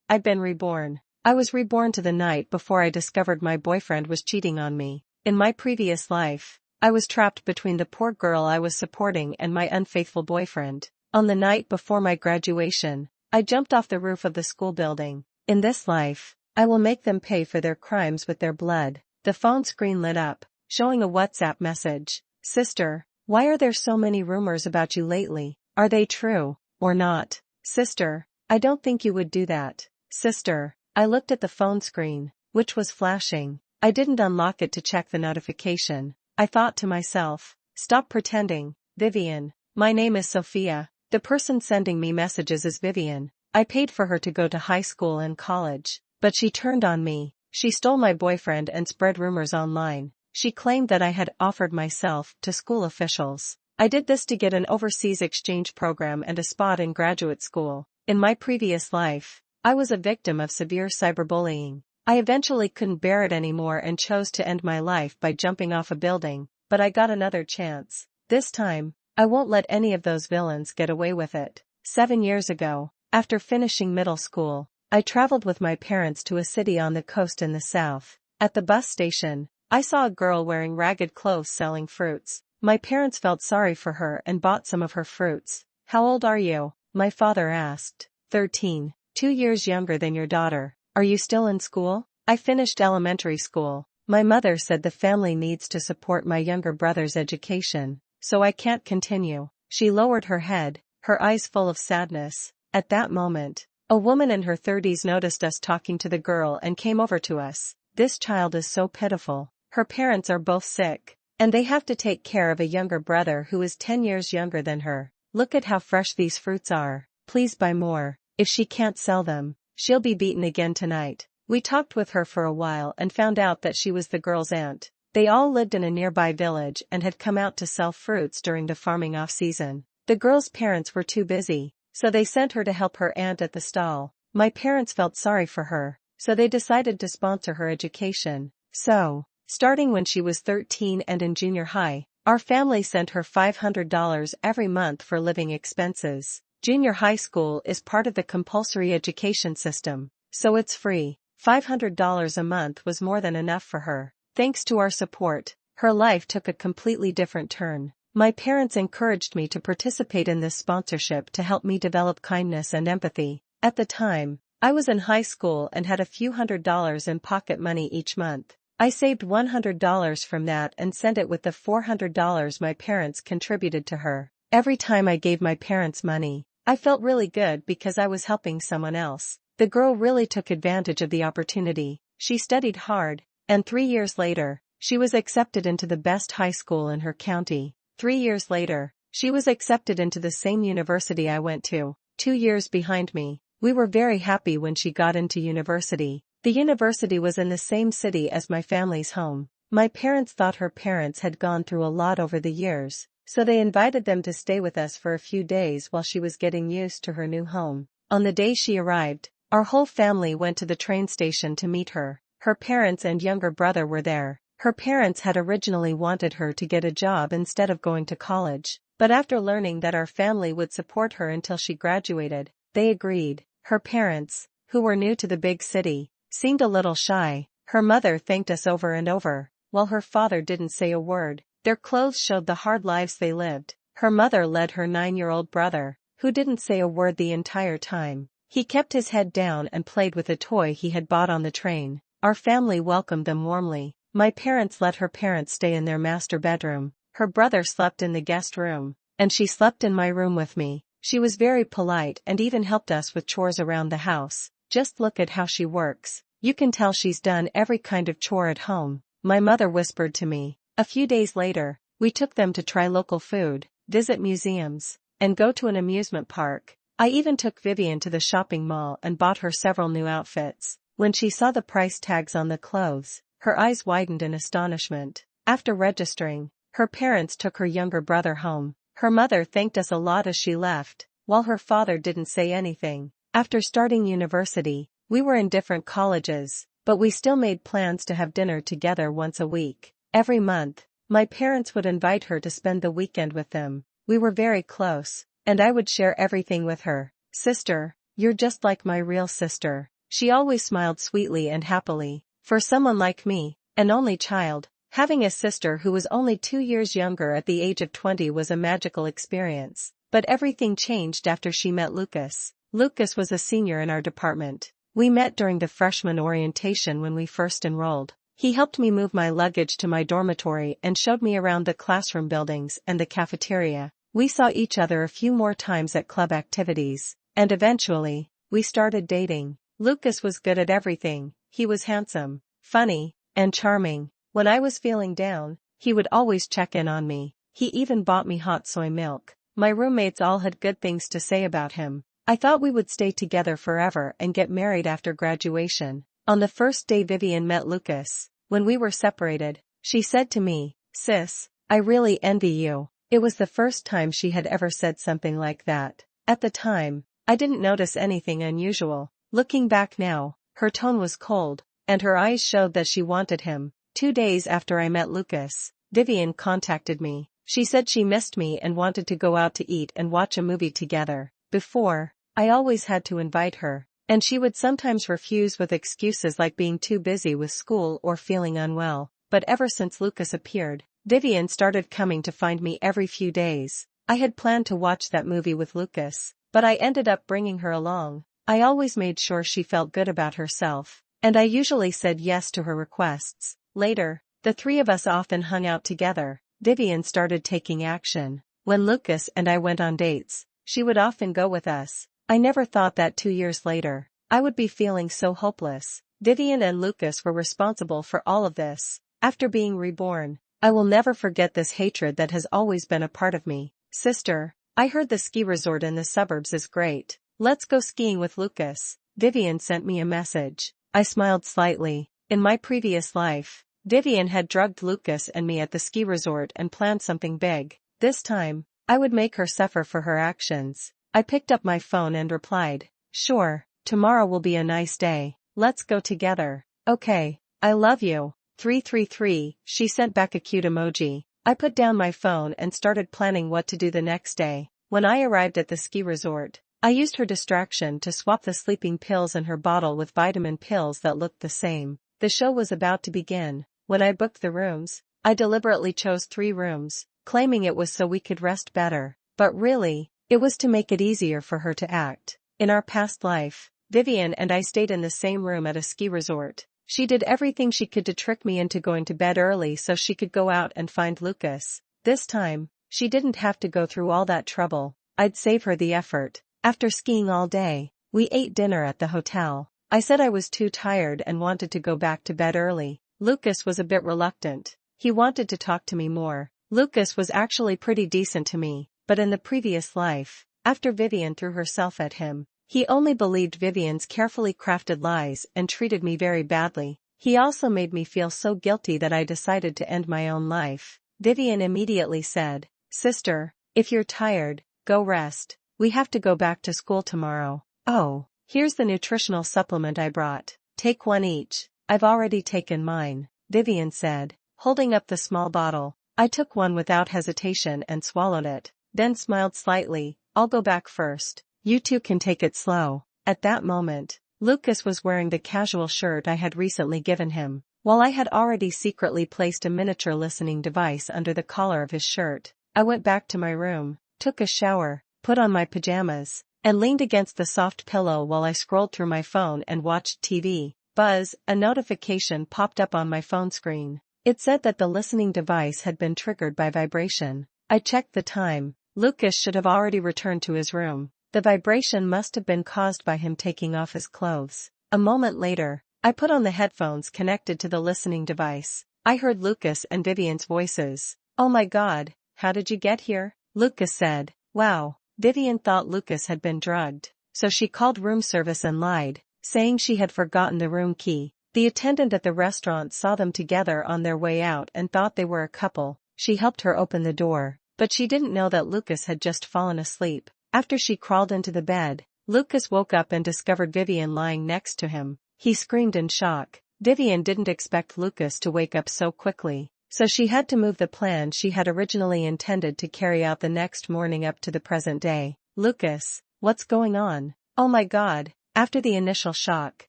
I'd been reborn. I was reborn to the night before I discovered my boyfriend was cheating on me. In my previous life, I was trapped between the poor girl I was supporting and my unfaithful boyfriend. On the night before my graduation, I jumped off the roof of the school building. In this life, I will make them pay for their crimes with their blood. The phone screen lit up, showing a WhatsApp message. Sister, why are there so many rumors about you lately? Are they true, or not? Sister, I don't think you would do that. Sister, I looked at the phone screen, which was flashing. I didn't unlock it to check the notification. I thought to myself, stop pretending, Vivian. My name is Sophia. The person sending me messages is Vivian. I paid for her to go to high school and college, but she turned on me. She stole my boyfriend and spread rumors online. She claimed that I had offered myself to school officials. I did this to get an overseas exchange program and a spot in graduate school. In my previous life, I was a victim of severe cyberbullying. I eventually couldn't bear it anymore and chose to end my life by jumping off a building, but I got another chance. This time, I won't let any of those villains get away with it. 7 years ago, after finishing middle school, I traveled with my parents to a city on the coast in the south. At the bus station, I saw a girl wearing ragged clothes selling fruits. My parents felt sorry for her and bought some of her fruits. How old are you? My father asked. 13, 2 years younger than your daughter. Are you still in school? I finished elementary school. My mother said the family needs to support my younger brother's education, so I can't continue. She lowered her head, her eyes full of sadness. At that moment, a woman in her 30s noticed us talking to the girl and came over to us. This child is so pitiful. Her parents are both sick, and they have to take care of a younger brother who is 10 years younger than her. Look at how fresh these fruits are. Please buy more. If she can't sell them, she'll be beaten again tonight. We talked with her for a while and found out that she was the girl's aunt. They all lived in a nearby village and had come out to sell fruits during the farming off-season. The girl's parents were too busy, so they sent her to help her aunt at the stall. My parents felt sorry for her, so they decided to sponsor her education. So, starting when she was 13 and in junior high, our family sent her $500 every month for living expenses. Junior high school is part of the compulsory education system, so it's free. $500 a month was more than enough for her. Thanks to our support, her life took a completely different turn. My parents encouraged me to participate in this sponsorship to help me develop kindness and empathy. At the time, I was in high school and had a few $100s in pocket money each month. I saved $100 from that and sent it with the $400 my parents contributed to her. Every time I gave my parents money, I felt really good because I was helping someone else. The girl really took advantage of the opportunity. She studied hard, and 3 years later, she was accepted into the best high school in her county. 3 years later, she was accepted into the same university I went to. 2 years behind me. We were very happy when she got into university. The university was in the same city as my family's home. My parents thought her parents had gone through a lot over the years, so they invited them to stay with us for a few days while she was getting used to her new home. On the day she arrived, our whole family went to the train station to meet her. Her parents and younger brother were there. Her parents had originally wanted her to get a job instead of going to college, but after learning that our family would support her until she graduated, they agreed. Her parents, who were new to the big city, seemed a little shy. Her mother thanked us over and over, while her father didn't say a word. Their clothes showed the hard lives they lived. Her mother led her 9-year-old brother, who didn't say a word the entire time. He kept his head down and played with a toy he had bought on the train. Our family welcomed them warmly. My parents let her parents stay in their master bedroom. Her brother slept in the guest room, and she slept in my room with me. She was very polite and even helped us with chores around the house. Just look at how she works. You can tell she's done every kind of chore at home, my mother whispered to me. A few days later, we took them to try local food, visit museums, and go to an amusement park. I even took Vivian to the shopping mall and bought her several new outfits. When she saw the price tags on the clothes, her eyes widened in astonishment. After registering, her parents took her younger brother home. Her mother thanked us a lot as she left, while her father didn't say anything. After starting university, we were in different colleges, but we still made plans to have dinner together once a week. Every month, my parents would invite her to spend the weekend with them. We were very close, and I would share everything with her. Sister, you're just like my real sister. She always smiled sweetly and happily. For someone like me, an only child, having a sister who was only 2 years younger at the age of 20 was a magical experience. But everything changed after she met Lucas. Lucas was a senior in our department. We met during the freshman orientation when we first enrolled. He helped me move my luggage to my dormitory and showed me around the classroom buildings and the cafeteria. We saw each other a few more times at club activities, and eventually, we started dating. Lucas was good at everything. He was handsome, funny, and charming. When I was feeling down, he would always check in on me. He even bought me hot soy milk. My roommates all had good things to say about him. I thought we would stay together forever and get married after graduation. On the first day Vivian met Lucas, when we were separated, she said to me, "Sis, I really envy you." It was the first time she had ever said something like that. At the time, I didn't notice anything unusual. Looking back now, her tone was cold, and her eyes showed that she wanted him. 2 days after I met Lucas, Vivian contacted me. She said she missed me and wanted to go out to eat and watch a movie together. Before, I always had to invite her, and she would sometimes refuse with excuses like being too busy with school or feeling unwell. But ever since Lucas appeared, Vivian started coming to find me every few days. I had planned to watch that movie with Lucas, but I ended up bringing her along. I always made sure she felt good about herself, and I usually said yes to her requests. Later, the three of us often hung out together. Vivian started taking action. When Lucas and I went on dates, she would often go with us. I never thought that 2 years later, I would be feeling so hopeless. Vivian and Lucas were responsible for all of this. After being reborn, I will never forget this hatred that has always been a part of me. "Sister, I heard the ski resort in the suburbs is great. Let's go skiing with Lucas." Vivian sent me a message. I smiled slightly. In my previous life, Vivian had drugged Lucas and me at the ski resort and planned something big. This time, I would make her suffer for her actions. I picked up my phone and replied, "Sure, tomorrow will be a nice day. Let's go together." "Okay, I love you." 333, she sent back a cute emoji. I put down my phone and started planning what to do the next day. When I arrived at the ski resort, I used her distraction to swap the sleeping pills in her bottle with vitamin pills that looked the same. The show was about to begin. When I booked the rooms, I deliberately chose 3 rooms, claiming it was so we could rest better. But really, it was to make it easier for her to act. In our past life, Vivian and I stayed in the same room at a ski resort. She did everything she could to trick me into going to bed early so she could go out and find Lucas. This time, she didn't have to go through all that trouble. I'd save her the effort. After skiing all day, we ate dinner at the hotel. I said I was too tired and wanted to go back to bed early. Lucas was a bit reluctant. He wanted to talk to me more. Lucas was actually pretty decent to me, but in the previous life, after Vivian threw herself at him, he only believed Vivian's carefully crafted lies and treated me very badly. He also made me feel so guilty that I decided to end my own life. Vivian immediately said, "Sister, if you're tired, go rest. We have to go back to school tomorrow." "Oh, here's the nutritional supplement I brought. Take one each." "I've already taken mine," Vivian said, holding up the small bottle. I took one without hesitation and swallowed it, then smiled slightly. "I'll go back first. You two can take it slow." At that moment, Lucas was wearing the casual shirt I had recently given him, while I had already secretly placed a miniature listening device under the collar of his shirt. I went back to my room, took a shower, put on my pajamas, and leaned against the soft pillow while I scrolled through my phone and watched TV. Buzz, a notification popped up on my phone screen. It said that the listening device had been triggered by vibration. I checked the time. Lucas should have already returned to his room. The vibration must have been caused by him taking off his clothes. A moment later, I put on the headphones connected to the listening device. I heard Lucas and Vivian's voices. "Oh my God, how did you get here?" Lucas said. "Wow." Vivian thought Lucas had been drugged, so she called room service and lied, saying she had forgotten the room key. The attendant at the restaurant saw them together on their way out and thought they were a couple. She helped her open the door, but she didn't know that Lucas had just fallen asleep. After she crawled into the bed, Lucas woke up and discovered Vivian lying next to him. He screamed in shock. Vivian didn't expect Lucas to wake up so quickly, so she had to move the plan she had originally intended to carry out the next morning up to the present day. "Lucas, what's going on?" "Oh my God." After the initial shock,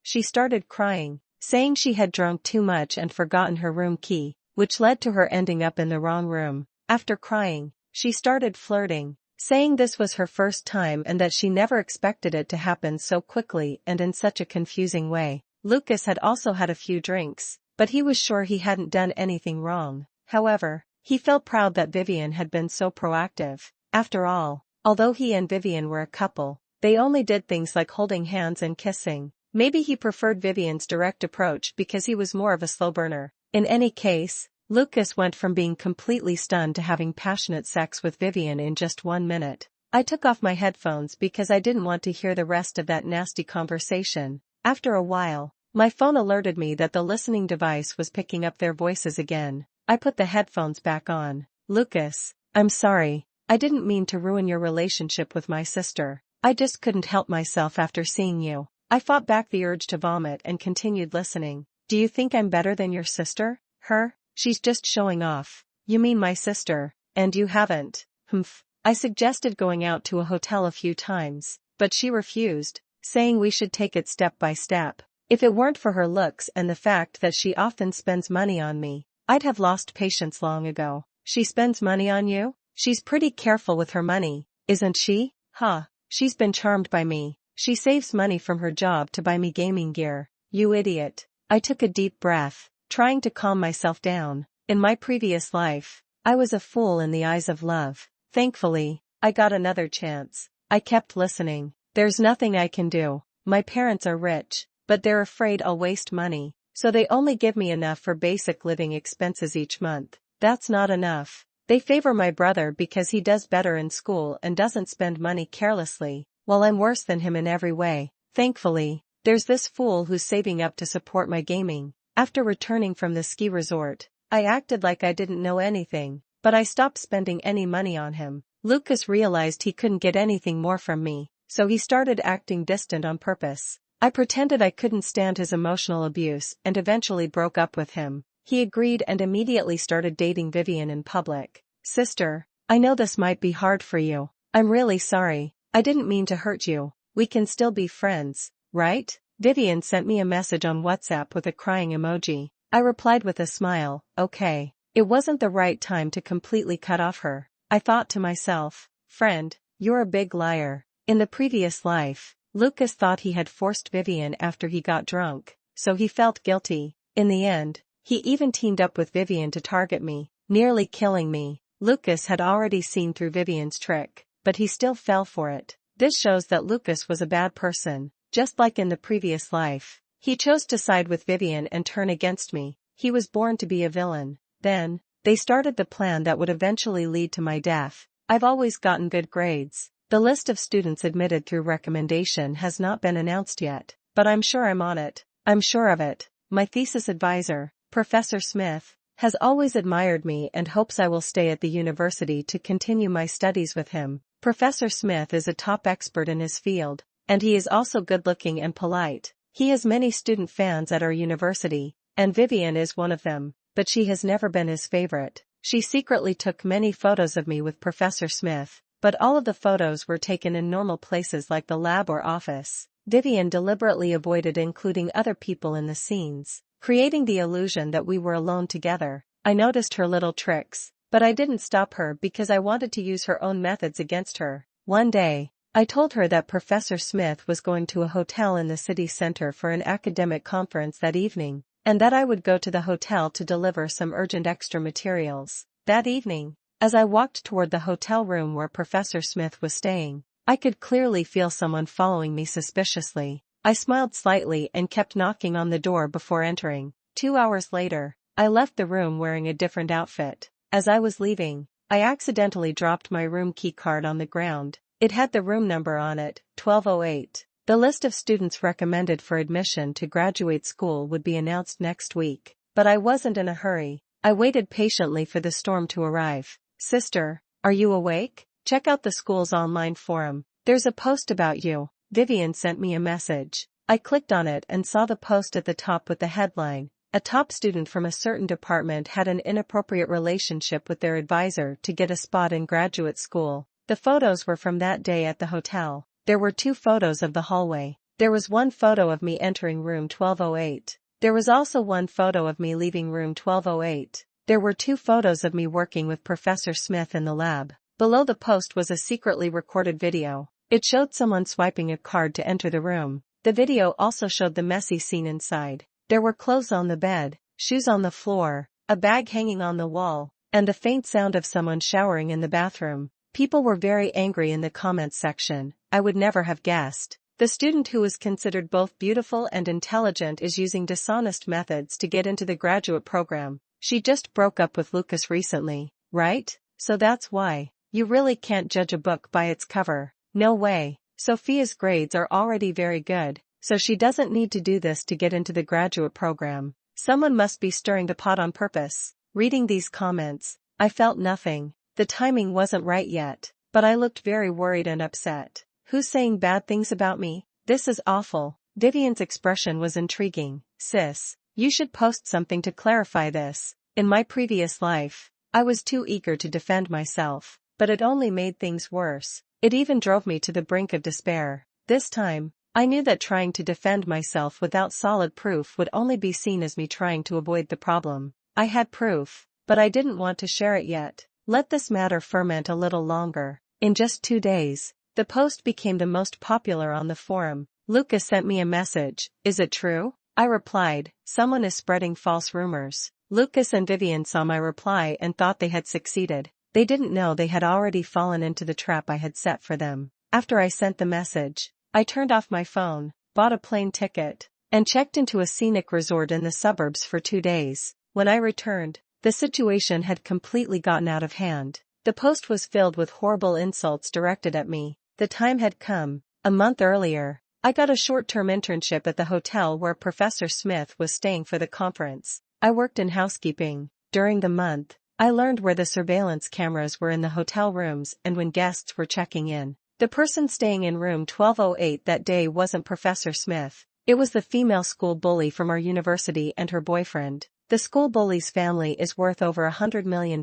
she started crying, saying she had drunk too much and forgotten her room key, which led to her ending up in the wrong room. After crying, she started flirting, saying this was her first time and that she never expected it to happen so quickly and in such a confusing way. Lucas had also had a few drinks, but he was sure he hadn't done anything wrong. However, he felt proud that Vivian had been so proactive. After all, although he and Vivian were a couple, they only did things like holding hands and kissing. Maybe he preferred Vivian's direct approach because he was more of a slow burner. In any case, Lucas went from being completely stunned to having passionate sex with Vivian in just 1 minute. I took off my headphones because I didn't want to hear the rest of that nasty conversation. After a while, my phone alerted me that the listening device was picking up their voices again. I put the headphones back on. Lucas, I'm sorry. I didn't mean to ruin your relationship with my sister. I just couldn't help myself after seeing you. I fought back the urge to vomit and continued listening. Do you think I'm better than your sister? Her? She's just showing off. You mean my sister, and you haven't. Humph. I suggested going out to a hotel a few times, but she refused, saying we should take it step by step. If it weren't for her looks and the fact that she often spends money on me, I'd have lost patience long ago. She spends money on you? She's pretty careful with her money, isn't she? Huh. She's been charmed by me. She saves money from her job to buy me gaming gear. You idiot. I took a deep breath, trying to calm myself down. In my previous life, I was a fool in the eyes of love. Thankfully, I got another chance. I kept listening. There's nothing I can do. My parents are rich, but they're afraid I'll waste money, so they only give me enough for basic living expenses each month. That's not enough. They favor my brother because he does better in school and doesn't spend money carelessly, while I'm worse than him in every way. Thankfully, there's this fool who's saving up to support my gaming. After returning from the ski resort, I acted like I didn't know anything, but I stopped spending any money on him. Lucas realized he couldn't get anything more from me, so he started acting distant on purpose. I pretended I couldn't stand his emotional abuse and eventually broke up with him. He agreed and immediately started dating Vivian in public. Sister, I know this might be hard for you. I'm really sorry. I didn't mean to hurt you. We can still be friends, right? Vivian sent me a message on WhatsApp with a crying emoji. I replied with a smile, okay. It wasn't the right time to completely cut off her. I thought to myself, friend, you're a big liar. In the previous life, Lucas thought he had forced Vivian after he got drunk, so he felt guilty. In the end, he even teamed up with Vivian to target me, nearly killing me. Lucas had already seen through Vivian's trick, but he still fell for it. This shows that Lucas was a bad person, just like in the previous life. He chose to side with Vivian and turn against me. He was born to be a villain. Then, they started the plan that would eventually lead to my death. I've always gotten good grades. The list of students admitted through recommendation has not been announced yet, but I'm sure I'm on it. I'm sure of it. My thesis advisor, Professor Smith, has always admired me and hopes I will stay at the university to continue my studies with him. Professor Smith is a top expert in his field, and he is also good-looking and polite. He has many student fans at our university, and Vivian is one of them, but she has never been his favorite. She secretly took many photos of me with Professor Smith, but all of the photos were taken in normal places like the lab or office. Vivian deliberately avoided including other people in the scenes, creating the illusion that we were alone together. I noticed her little tricks, but I didn't stop her because I wanted to use her own methods against her. One day, I told her that Professor Smith was going to a hotel in the city center for an academic conference that evening, and that I would go to the hotel to deliver some urgent extra materials. That evening, as I walked toward the hotel room where Professor Smith was staying, I could clearly feel someone following me suspiciously. I smiled slightly and kept knocking on the door before entering. 2 hours later, I left the room wearing a different outfit. As I was leaving, I accidentally dropped my room key card on the ground. It had the room number on it, 1208. The list of students recommended for admission to graduate school would be announced next week, but I wasn't in a hurry. I waited patiently for the storm to arrive. Sister, are you awake? Check out the school's online forum. There's a post about you. Vivian sent me a message. I clicked on it and saw the post at the top with the headline, "A top student from a certain department had an inappropriate relationship with their advisor to get a spot in graduate school." The photos were from that day at the hotel. There were 2 photos of the hallway. There was one photo of me entering room 1208. There was also one photo of me leaving room 1208. There were 2 photos of me working with Professor Smith in the lab. Below the post was a secretly recorded video. It showed someone swiping a card to enter the room. The video also showed the messy scene inside. There were clothes on the bed, shoes on the floor, a bag hanging on the wall, and the faint sound of someone showering in the bathroom. People were very angry in the comments section. I would never have guessed. The student who is considered both beautiful and intelligent is using dishonest methods to get into the graduate program. She just broke up with Lucas recently, right? So that's why. You really can't judge a book by its cover. No way. Sophia's grades are already very good, so she doesn't need to do this to get into the graduate program. Someone must be stirring the pot on purpose. Reading these comments, I felt nothing. The timing wasn't right yet, but I looked very worried and upset. Who's saying bad things about me? This is awful. Vivian's expression was intriguing. Sis, you should post something to clarify this. In my previous life, I was too eager to defend myself, but it only made things worse. It even drove me to the brink of despair. This time, I knew that trying to defend myself without solid proof would only be seen as me trying to avoid the problem. I had proof, but I didn't want to share it yet. Let this matter ferment a little longer. In just 2 days, the post became the most popular on the forum. Lucas sent me a message. Is it true? I replied, someone is spreading false rumors. Lucas and Vivian saw my reply and thought they had succeeded. They didn't know they had already fallen into the trap I had set for them. After I sent the message, I turned off my phone, bought a plane ticket, and checked into a scenic resort in the suburbs for 2 days. When I returned, the situation had completely gotten out of hand. The post was filled with horrible insults directed at me. The time had come. A month earlier, I got a short-term internship at the hotel where Professor Smith was staying for the conference. I worked in housekeeping. During the month, I learned where the surveillance cameras were in the hotel rooms and when guests were checking in. The person staying in room 1208 that day wasn't Professor Smith. It was the female school bully from our university and her boyfriend. The school bully's family is worth over $100 million.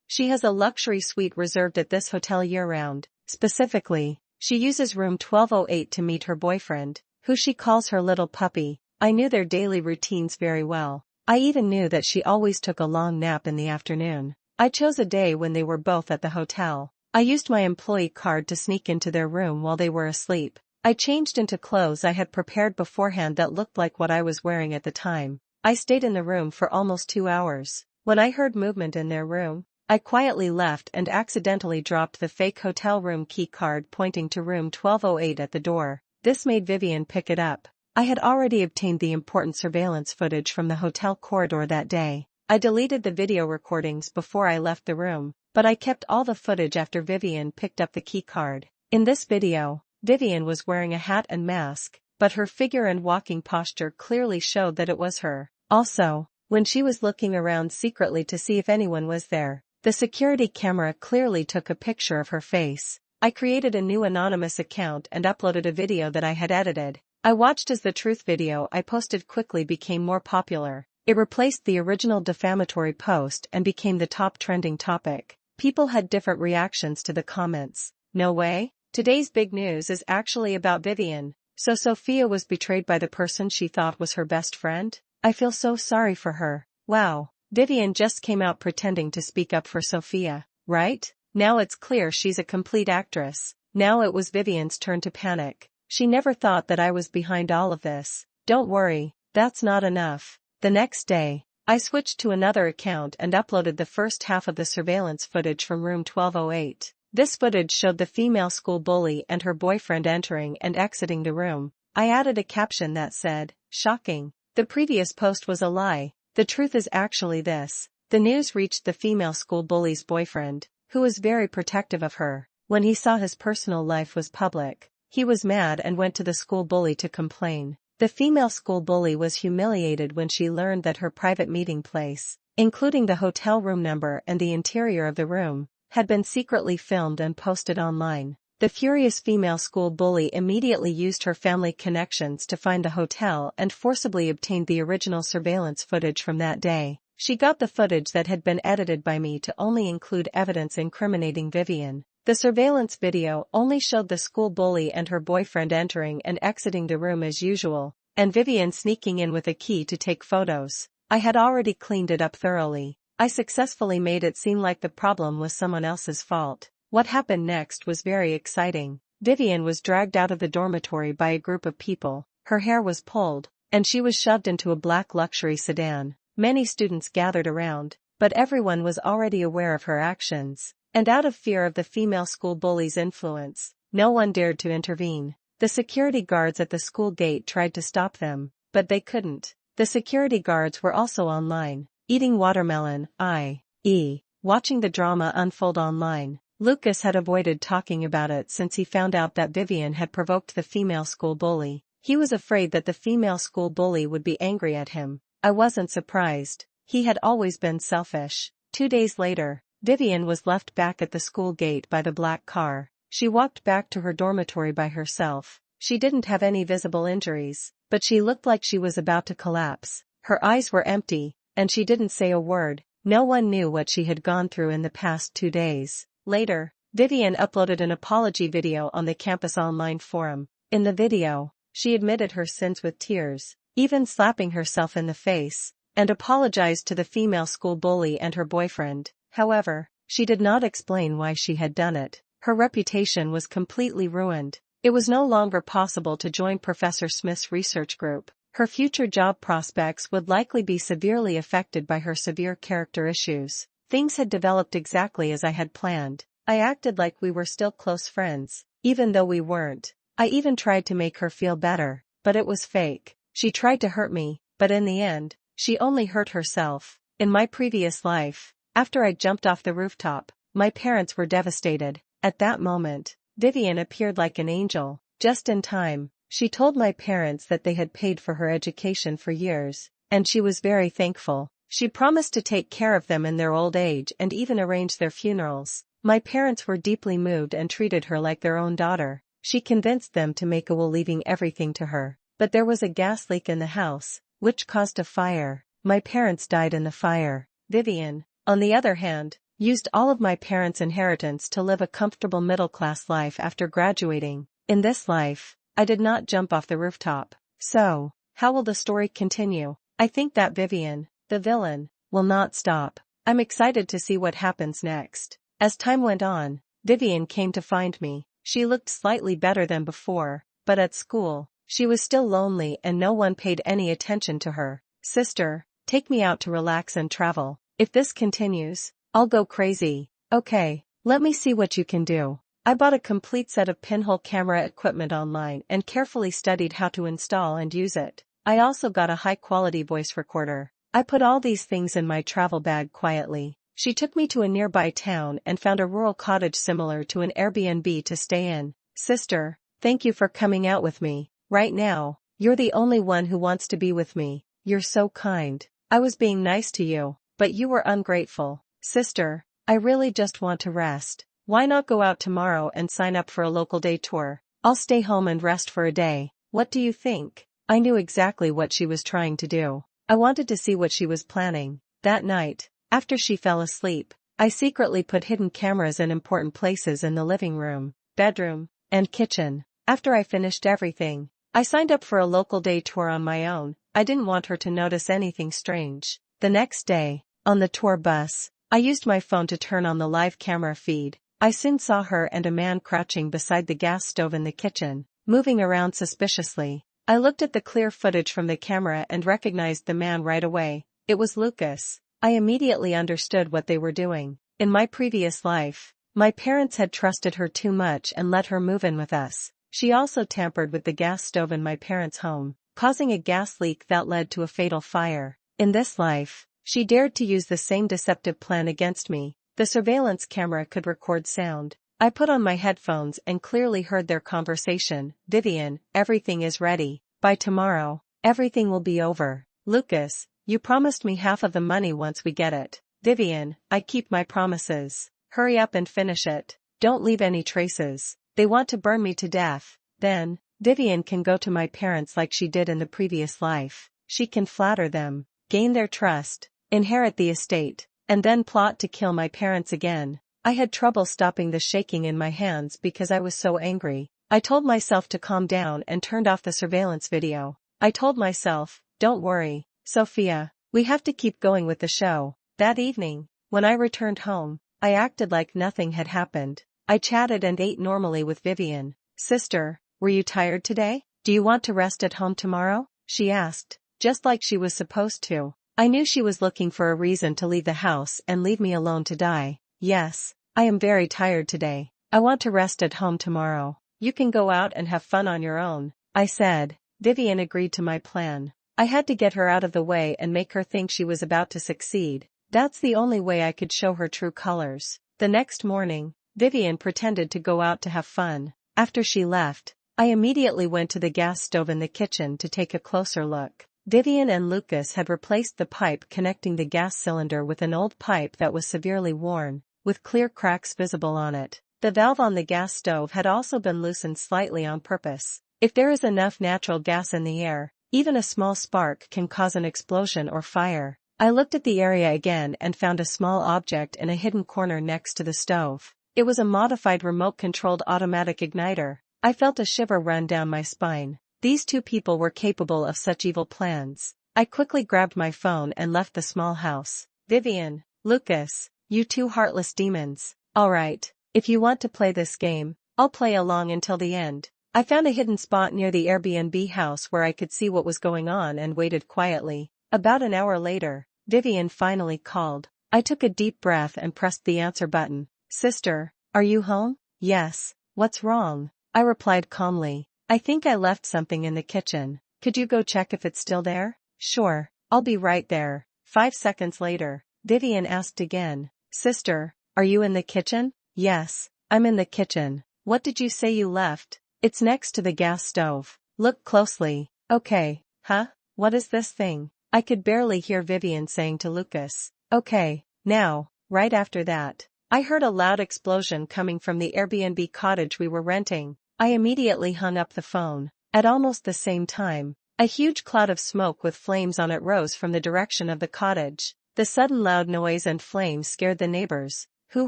She has a luxury suite reserved at this hotel year-round. Specifically, she uses room 1208 to meet her boyfriend, who she calls her little puppy. I knew their daily routines very well. I even knew that she always took a long nap in the afternoon. I chose a day when they were both at the hotel. I used my employee card to sneak into their room while they were asleep. I changed into clothes I had prepared beforehand that looked like what I was wearing at the time. I stayed in the room for almost 2 hours. When I heard movement in their room, I quietly left and accidentally dropped the fake hotel room key card pointing to room 1208 at the door. This made Vivian pick it up. I had already obtained the important surveillance footage from the hotel corridor that day. I deleted the video recordings before I left the room, but I kept all the footage after Vivian picked up the key card. In this video, Vivian was wearing a hat and mask, but her figure and walking posture clearly showed that it was her. Also, when she was looking around secretly to see if anyone was there, the security camera clearly took a picture of her face. I created a new anonymous account and uploaded a video that I had edited. I watched as the truth video I posted quickly became more popular. It replaced the original defamatory post and became the top trending topic. People had different reactions to the comments. No way? Today's big news is actually about Vivian. So Sophia was betrayed by the person she thought was her best friend? I feel so sorry for her. Wow. Vivian just came out pretending to speak up for Sophia, right? Now it's clear she's a complete actress. Now it was Vivian's turn to panic. She never thought that I was behind all of this. Don't worry, that's not enough. The next day, I switched to another account and uploaded the first half of the surveillance footage from room 1208. This footage showed the female school bully and her boyfriend entering and exiting the room. I added a caption that said, "Shocking. The previous post was a lie. The truth is actually this." The news reached the female school bully's boyfriend, who was very protective of her. When he saw his personal life was public, he was mad and went to the school bully to complain. The female school bully was humiliated when she learned that her private meeting place, including the hotel room number and the interior of the room, had been secretly filmed and posted online. The furious female school bully immediately used her family connections to find the hotel and forcibly obtained the original surveillance footage from that day. She got the footage that had been edited by me to only include evidence incriminating Vivian. The surveillance video only showed the school bully and her boyfriend entering and exiting the room as usual, and Vivian sneaking in with a key to take photos. I had already cleaned it up thoroughly. I successfully made it seem like the problem was someone else's fault. What happened next was very exciting. Vivian was dragged out of the dormitory by a group of people, her hair was pulled, and she was shoved into a black luxury sedan. Many students gathered around, but everyone was already aware of her actions, and out of fear of the female school bully's influence, no one dared to intervene. The security guards at the school gate tried to stop them, but they couldn't. The security guards were also online, eating watermelon, i.e., watching the drama unfold online. Lucas had avoided talking about it since he found out that Vivian had provoked the female school bully. He was afraid that the female school bully would be angry at him. I wasn't surprised. He had always been selfish. 2 days later, Vivian was left back at the school gate by the black car. She walked back to her dormitory by herself. She didn't have any visible injuries, but she looked like she was about to collapse. Her eyes were empty, and she didn't say a word. No one knew what she had gone through in the past 2 days. Later, Vivian uploaded an apology video on the campus online forum. In the video, she admitted her sins with tears, even slapping herself in the face, and apologized to the female school bully and her boyfriend. However, she did not explain why she had done it. Her reputation was completely ruined. It was no longer possible to join Professor Smith's research group. Her future job prospects would likely be severely affected by her severe character issues. Things had developed exactly as I had planned. I acted like we were still close friends, even though we weren't. I even tried to make her feel better, but it was fake. She tried to hurt me, but in the end, she only hurt herself. In my previous life, after I jumped off the rooftop, my parents were devastated. At that moment, Vivian appeared like an angel, just in time. She told my parents that they had paid for her education for years, and she was very thankful. She promised to take care of them in their old age and even arrange their funerals. My parents were deeply moved and treated her like their own daughter. She convinced them to make a will, leaving everything to her. But there was a gas leak in the house, which caused a fire. My parents died in the fire. Vivian, on the other hand, used all of my parents' inheritance to live a comfortable middle-class life after graduating. In this life, I did not jump off the rooftop. So, how will the story continue? I think that Vivian, the villain, will not stop. I'm excited to see what happens next. As time went on, Vivian came to find me. She looked slightly better than before, but at school, she was still lonely and no one paid any attention to her. Sister, take me out to relax and travel. If this continues, I'll go crazy. Okay, let me see what you can do. I bought a complete set of pinhole camera equipment online and carefully studied how to install and use it. I also got a high-quality voice recorder. I put all these things in my travel bag quietly. She took me to a nearby town and found a rural cottage similar to an Airbnb to stay in. Sister, thank you for coming out with me. Right now, you're the only one who wants to be with me. You're so kind. I was being nice to you, but you were ungrateful. Sister, I really just want to rest. Why not go out tomorrow and sign up for a local day tour? I'll stay home and rest for a day. What do you think? I knew exactly what she was trying to do. I wanted to see what she was planning. That night, after she fell asleep, I secretly put hidden cameras in important places in the living room, bedroom, and kitchen. After I finished everything, I signed up for a local day tour on my own. I didn't want her to notice anything strange. The next day, on the tour bus, I used my phone to turn on the live camera feed. I soon saw her and a man crouching beside the gas stove in the kitchen, moving around suspiciously. I looked at the clear footage from the camera and recognized the man right away. It was Lucas. I immediately understood what they were doing. In my previous life, my parents had trusted her too much and let her move in with us. She also tampered with the gas stove in my parents' home, causing a gas leak that led to a fatal fire. In this life, she dared to use the same deceptive plan against me. The surveillance camera could record sound. I put on my headphones and clearly heard their conversation. Vivian, everything is ready. By tomorrow, everything will be over. Lucas, you promised me half of the money once we get it. Vivian, I keep my promises. Hurry up and finish it. Don't leave any traces. They want to burn me to death. Then, Vivian can go to my parents like she did in the previous life. She can flatter them, gain their trust, inherit the estate, and then plot to kill my parents again. I had trouble stopping the shaking in my hands because I was so angry. I told myself to calm down and turned off the surveillance video. I told myself, don't worry, Sophia, we have to keep going with the show. That evening, when I returned home, I acted like nothing had happened. I chatted and ate normally with Vivian. Sister, were you tired today? Do you want to rest at home tomorrow? She asked, just like she was supposed to. I knew she was looking for a reason to leave the house and leave me alone to die. Yes, I am very tired today. I want to rest at home tomorrow. You can go out and have fun on your own, I said. Vivian agreed to my plan. I had to get her out of the way and make her think she was about to succeed. That's the only way I could show her true colors. The next morning, Vivian pretended to go out to have fun. After she left, I immediately went to the gas stove in the kitchen to take a closer look. Vivian and Lucas had replaced the pipe connecting the gas cylinder with an old pipe that was severely worn, with clear cracks visible on it. The valve on the gas stove had also been loosened slightly on purpose. If there is enough natural gas in the air, even a small spark can cause an explosion or fire. I looked at the area again and found a small object in a hidden corner next to the stove. It was a modified remote-controlled automatic igniter. I felt a shiver run down my spine. These two people were capable of such evil plans. I quickly grabbed my phone and left the small house. Vivian, Lucas, you two heartless demons. Alright, if you want to play this game, I'll play along until the end. I found a hidden spot near the Airbnb house where I could see what was going on and waited quietly. About an hour later, Vivian finally called. I took a deep breath and pressed the answer button. Sister, are you home? Yes. What's wrong? I replied calmly. I think I left something in the kitchen. Could you go check if it's still there? Sure, I'll be right there. 5 seconds later, Vivian asked again. Sister, are you in the kitchen? Yes, I'm in the kitchen. What did you say you left? It's next to the gas stove. Look closely. Okay, huh? What is this thing? I could barely hear Vivian saying to Lucas. Okay, now, right after that, I heard a loud explosion coming from the Airbnb cottage we were renting. I immediately hung up the phone. At almost the same time, a huge cloud of smoke with flames on it rose from the direction of the cottage. The sudden loud noise and flames scared the neighbors, who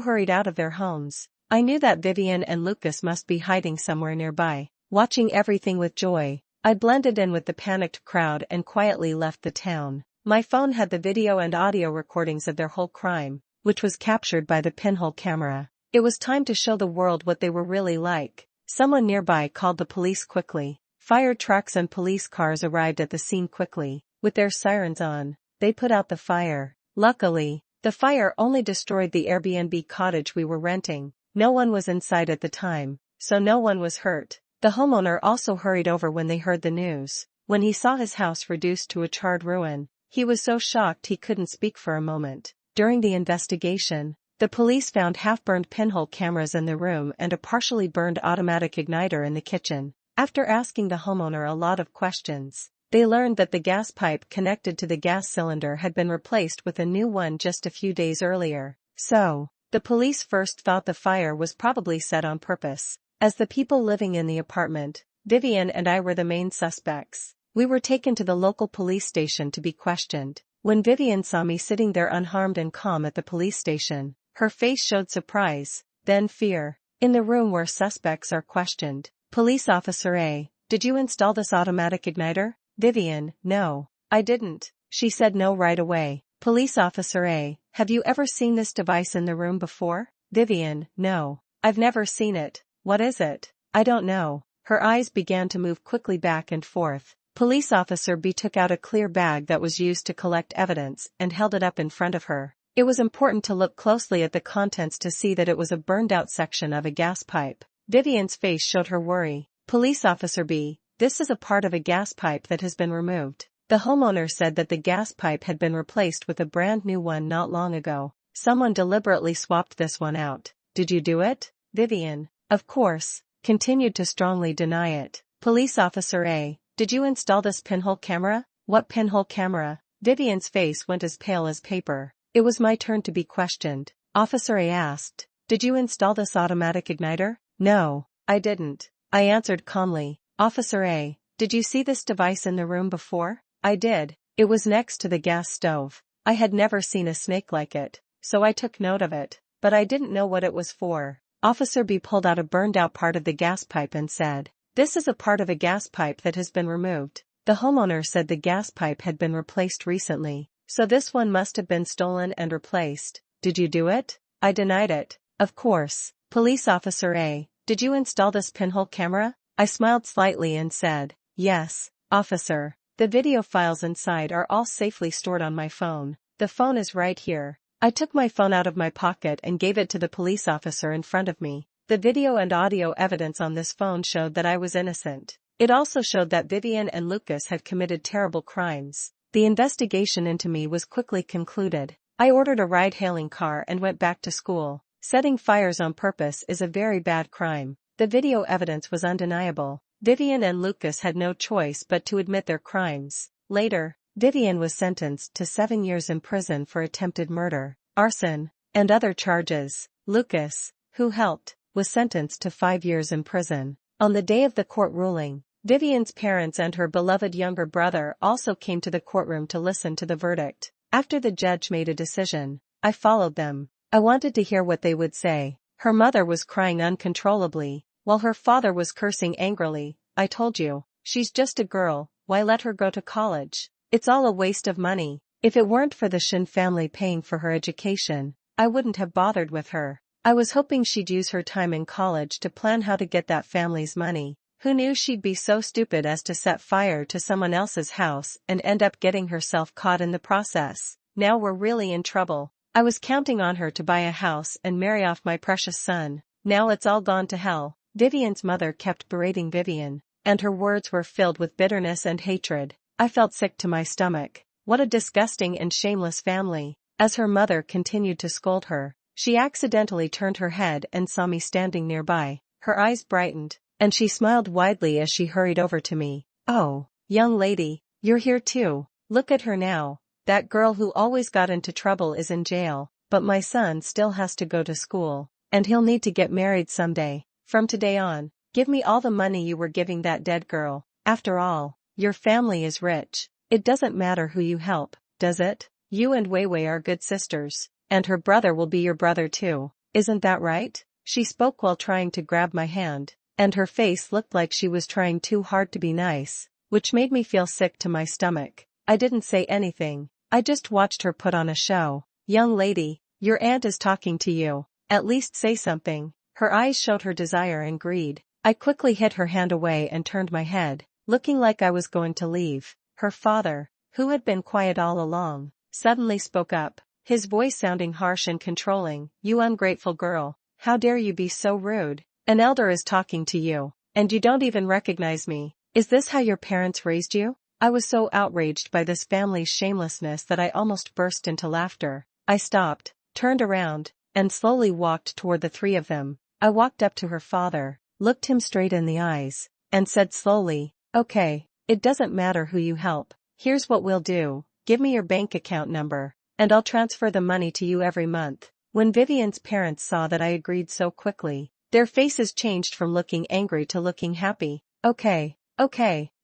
hurried out of their homes. I knew that Vivian and Lucas must be hiding somewhere nearby. Watching everything with joy, I blended in with the panicked crowd and quietly left the town. My phone had the video and audio recordings of their whole crime, which was captured by the pinhole camera. It was time to show the world what they were really like. Someone nearby called the police quickly. Fire trucks and police cars arrived at the scene quickly. With their sirens on, they put out the fire. Luckily, the fire only destroyed the Airbnb cottage we were renting. No one was inside at the time, so no one was hurt. The homeowner also hurried over when they heard the news. When he saw his house reduced to a charred ruin, he was so shocked he couldn't speak for a moment. During the investigation, the police found half-burned pinhole cameras in the room and a partially burned automatic igniter in the kitchen. After asking the homeowner a lot of questions, they learned that the gas pipe connected to the gas cylinder had been replaced with a new one just a few days earlier. So, the police first thought the fire was probably set on purpose. As the people living in the apartment, Vivian and I were the main suspects. We were taken to the local police station to be questioned. When Vivian saw me sitting there unharmed and calm at the police station, her face showed surprise, then fear. In the room where suspects are questioned, Police Officer A, did you install this automatic igniter? Vivian, no, I didn't. She said no right away. Police Officer A, have you ever seen this device in the room before? Vivian, no, I've never seen it. What is it? I don't know. Her eyes began to move quickly back and forth. Police Officer B took out a clear bag that was used to collect evidence and held it up in front of her. It was important to look closely at the contents to see that it was a burned-out section of a gas pipe. Vivian's face showed her worry. Police Officer B, this is a part of a gas pipe that has been removed. The homeowner said that the gas pipe had been replaced with a brand new one not long ago. Someone deliberately swapped this one out. Did you do it? Vivian, of course, continued to strongly deny it. Police Officer A, did you install this pinhole camera? What pinhole camera? Vivian's face went as pale as paper. It was my turn to be questioned. Officer A asked, did you install this automatic igniter? No, I didn't. I answered calmly. Officer A, did you see this device in the room before? I did. It was next to the gas stove. I had never seen a snake like it, so I took note of it. but I didn't know what it was for. Officer B pulled out a burned-out part of the gas pipe and said, "This is a part of a gas pipe that has been removed." The homeowner said the gas pipe had been replaced recently, so this one must have been stolen and replaced. "Did you do it?" I denied it. "Of course." Police Officer A, "Did you install this pinhole camera?" I smiled slightly and said, "Yes, officer. The video files inside are all safely stored on my phone. The phone is right here." I took my phone out of my pocket and gave it to the police officer in front of me. The video and audio evidence on this phone showed that I was innocent. It also showed that Vivian and Lucas had committed terrible crimes. The investigation into me was quickly concluded. I ordered a ride-hailing car and went back to school. Setting fires on purpose is a very bad crime. The video evidence was undeniable. Vivian and Lucas had no choice but to admit their crimes. Later, Vivian was sentenced to 7 years in prison for attempted murder, arson, and other charges. Lucas, who helped, was sentenced to 5 years in prison. On the day of the court ruling, Vivian's parents and her beloved younger brother also came to the courtroom to listen to the verdict. After the judge made a decision, I followed them. I wanted to hear what they would say. Her mother was crying uncontrollably, while her father was cursing angrily. "I told you, she's just a girl, why let her go to college? It's all a waste of money. If it weren't for the Shin family paying for her education, I wouldn't have bothered with her. I was hoping she'd use her time in college to plan how to get that family's money. Who knew she'd be so stupid as to set fire to someone else's house and end up getting herself caught in the process? Now we're really in trouble. I was counting on her to buy a house and marry off my precious son. Now it's all gone to hell." Vivian's mother kept berating Vivian, and her words were filled with bitterness and hatred. I felt sick to my stomach. What a disgusting and shameless family. As her mother continued to scold her, she accidentally turned her head and saw me standing nearby. Her eyes brightened, and she smiled widely as she hurried over to me. "Oh, young lady, you're here too. Look at her now. That girl who always got into trouble is in jail, but my son still has to go to school, and he'll need to get married someday. From today on, give me all the money you were giving that dead girl. After all, your family is rich. It doesn't matter who you help, does it? You and Weiwei are good sisters, and her brother will be your brother too. Isn't that right?" She spoke while trying to grab my hand, and her face looked like she was trying too hard to be nice, which made me feel sick to my stomach. I didn't say anything. I just watched her put on a show. "Young lady, your aunt is talking to you. At least say something." Her eyes showed her desire and greed. I quickly hid her hand away and turned my head, looking like I was going to leave. Her father, who had been quiet all along, suddenly spoke up, his voice sounding harsh and controlling. "You ungrateful girl, how dare you be so rude? An elder is talking to you, and you don't even recognize me. Is this how your parents raised you?" I was so outraged by this family's shamelessness that I almost burst into laughter. I stopped, turned around, and slowly walked toward the three of them. I walked up to her father, looked him straight in the eyes, and said slowly, "Okay, it doesn't matter who you help. Here's what we'll do. Give me your bank account number, and I'll transfer the money to you every month." When Vivian's parents saw that I agreed so quickly, their faces changed from looking angry to looking happy. Okay,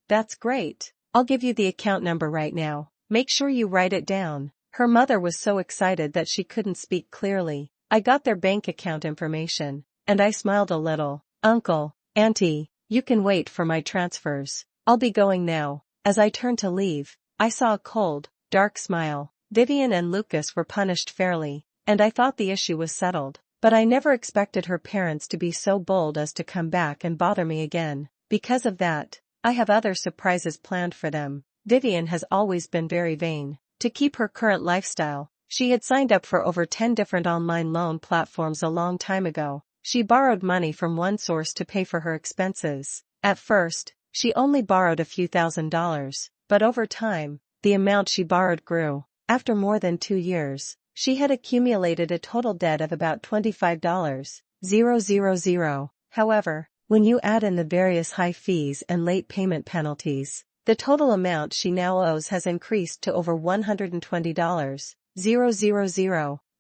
that's great. I'll give you the account number right now. Make sure you write it down." Her mother was so excited that she couldn't speak clearly. I got their bank account information, and I smiled a little. "Uncle, Auntie, you can wait for my transfers. I'll be going now." As I turned to leave, I saw a cold, dark smile. Vivian and Lucas were punished fairly, and I thought the issue was settled. But I never expected her parents to be so bold as to come back and bother me again. Because of that, I have other surprises planned for them. Vivian has always been very vain. To keep her current lifestyle, she had signed up for over 10 different online loan platforms a long time ago. She borrowed money from one source to pay for her expenses. At first, she only borrowed a few $1,000s, but over time, the amount she borrowed grew. After more than 2 years, she had accumulated a total debt of about $25,000. However, when you add in the various high fees and late payment penalties, the total amount she now owes has increased to over $120,000.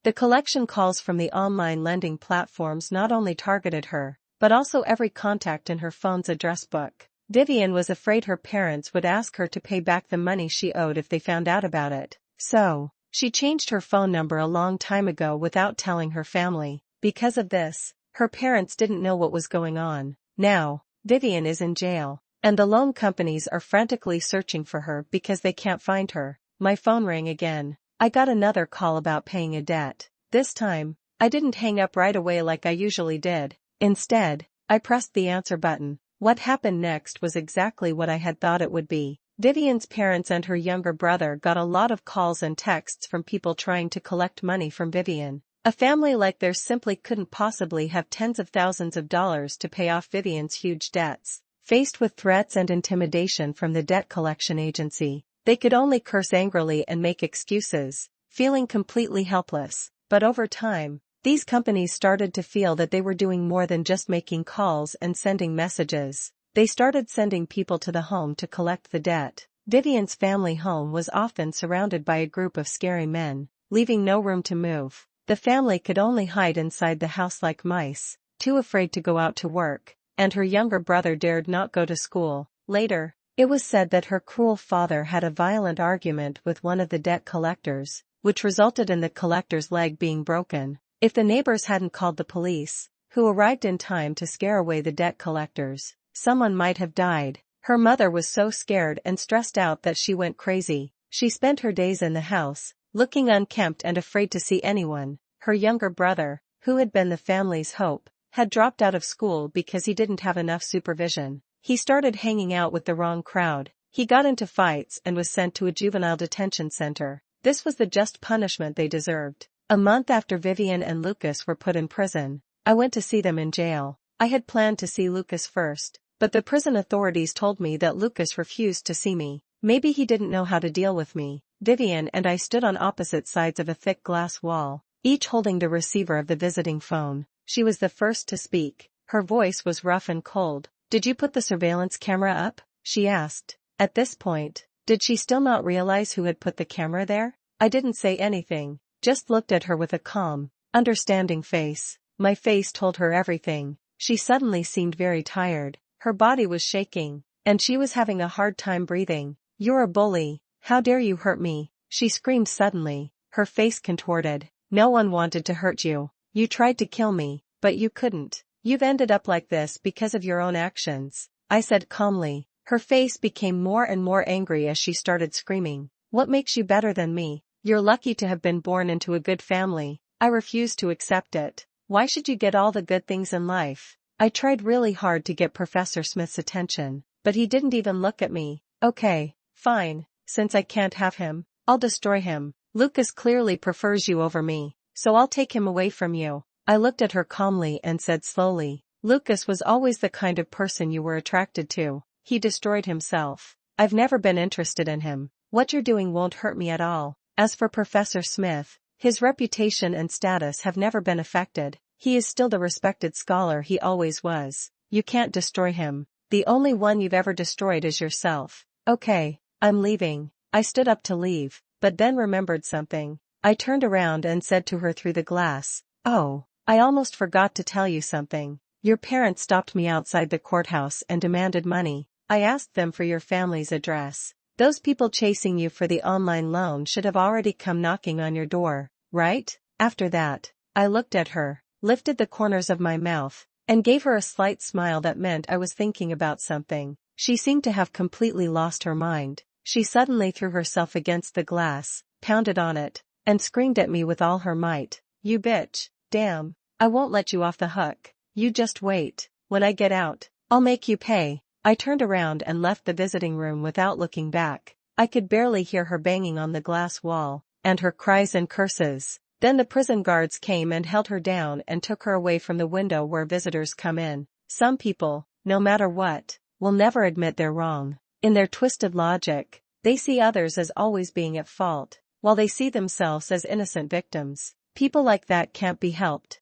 The collection calls from the online lending platforms not only targeted her, but also every contact in her phone's address book. Vivian was afraid her parents would ask her to pay back the money she owed if they found out about it. So, She changed her phone number a long time ago without telling her family. Because of this, her parents didn't know what was going on. Now, Vivian is in jail, and the loan companies are frantically searching for her because they can't find her. My phone rang again. I got another call about paying a debt. This time, I didn't hang up right away like I usually did. Instead, I pressed the answer button. What happened next was exactly what I had thought it would be. Vivian's parents and her younger brother got a lot of calls and texts from people trying to collect money from Vivian. A family like theirs simply couldn't possibly have tens of thousands of dollars to pay off Vivian's huge debts. Faced with threats and intimidation from the debt collection agency, they could only curse angrily and make excuses, feeling completely helpless. But over time, these companies started to feel that they were doing more than just making calls and sending messages. They started sending people to the home to collect the debt. Vivian's family home was often surrounded by a group of scary men, leaving no room to move. The family could only hide inside the house like mice, too afraid to go out to work, and her younger brother dared not go to school. Later, it was said that her cruel father had a violent argument with one of the debt collectors, which resulted in the collector's leg being broken. If the neighbors hadn't called the police, who arrived in time to scare away the debt collectors, someone might have died. Her mother was so scared and stressed out that she went crazy. She spent her days in the house, looking unkempt and afraid to see anyone. Her younger brother, who had been the family's hope, had dropped out of school because he didn't have enough supervision. He started hanging out with the wrong crowd. He got into fights and was sent to a juvenile detention center. This was the just punishment they deserved. A month after Vivian and Lucas were put in prison, I went to see them in jail. I had planned to see Lucas first, but the prison authorities told me that Lucas refused to see me. Maybe he didn't know how to deal with me. Vivian and I stood on opposite sides of a thick glass wall, each holding the receiver of the visiting phone. She was the first to speak. Her voice was rough and cold. "Did you put the surveillance camera up?" she asked. At this point, did she still not realize who had put the camera there? I didn't say anything, just looked at her with a calm, understanding face. My face told her everything. She suddenly seemed very tired. Her body was shaking, and she was having a hard time breathing. "You're a bully. How dare you hurt me?" she screamed suddenly, her face contorted. "No one wanted to hurt you. You tried to kill me, but you couldn't. You've ended up like this because of your own actions," I said calmly. Her face became more and more angry as she started screaming. "What makes you better than me? You're lucky to have been born into a good family. I refuse to accept it. Why should you get all the good things in life?" I tried really hard to get Professor Smith's attention, but he didn't even look at me. "Okay, fine, since I can't have him, I'll destroy him. Lucas clearly prefers you over me, so I'll take him away from you." I looked at her calmly and said slowly, "Lucas was always the kind of person you were attracted to. He destroyed himself. I've never been interested in him. What you're doing won't hurt me at all. As for Professor Smith, his reputation and status have never been affected. He is still the respected scholar he always was. You can't destroy him. The only one you've ever destroyed is yourself." "Okay, I'm leaving." I stood up to leave, but then remembered something. I turned around and said to her through the glass, "Oh, I almost forgot to tell you something. Your parents stopped me outside the courthouse and demanded money. I asked them for your family's address. Those people chasing you for the online loan should have already come knocking on your door, right?" After that, I looked at her, lifted the corners of my mouth, and gave her a slight smile that meant I was thinking about something. She seemed to have completely lost her mind. She suddenly threw herself against the glass, pounded on it, and screamed at me with all her might. "You bitch, damn, I won't let you off the hook. You just wait. When I get out, I'll make you pay." I turned around and left the visiting room without looking back. I could barely hear her banging on the glass wall, and her cries and curses. Then the prison guards came and held her down and took her away from the window where visitors come in. Some people, no matter what, will never admit they're wrong. In their twisted logic, they see others as always being at fault, while they see themselves as innocent victims. People like that can't be helped.